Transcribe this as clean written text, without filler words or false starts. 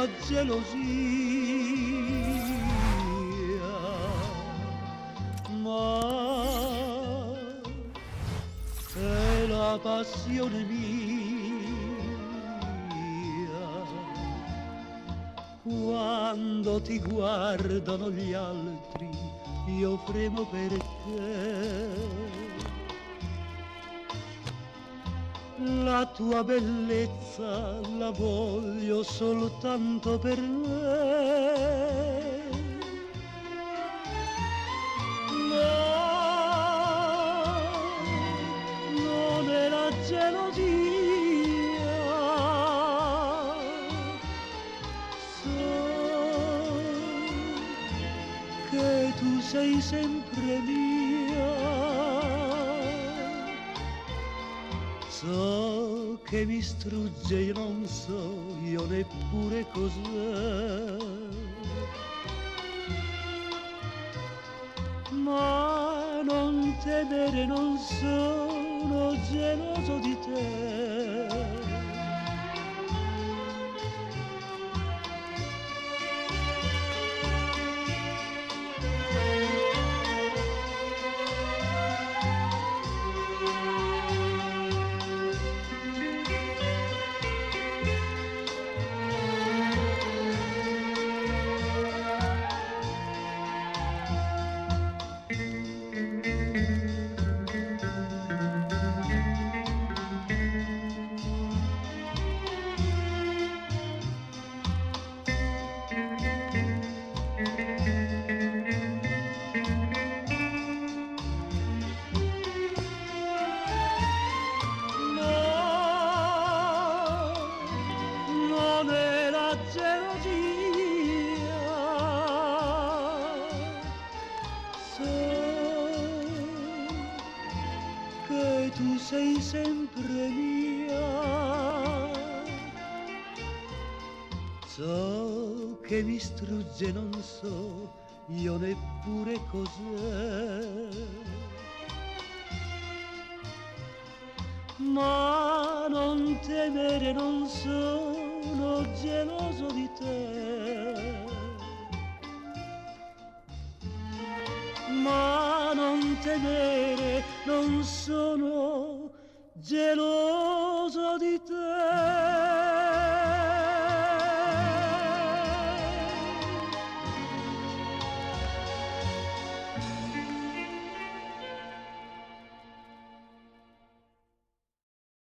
la gelosia, ma è la passione mia. Quando ti guardano gli altri io fremo per te. La tua bellezza la voglio soltanto per me. Ma non è la gelosia, so che tu sei sempre mia. So che mi strugge, io non so io neppure cos'è, ma non temere, non sono geloso di te. Non è la gelosia, so che tu sei sempre mia. So che mi strugge, non so io neppure cos'è, ma non temere, non sono geloso di te. Ma non temere, non sono geloso di te.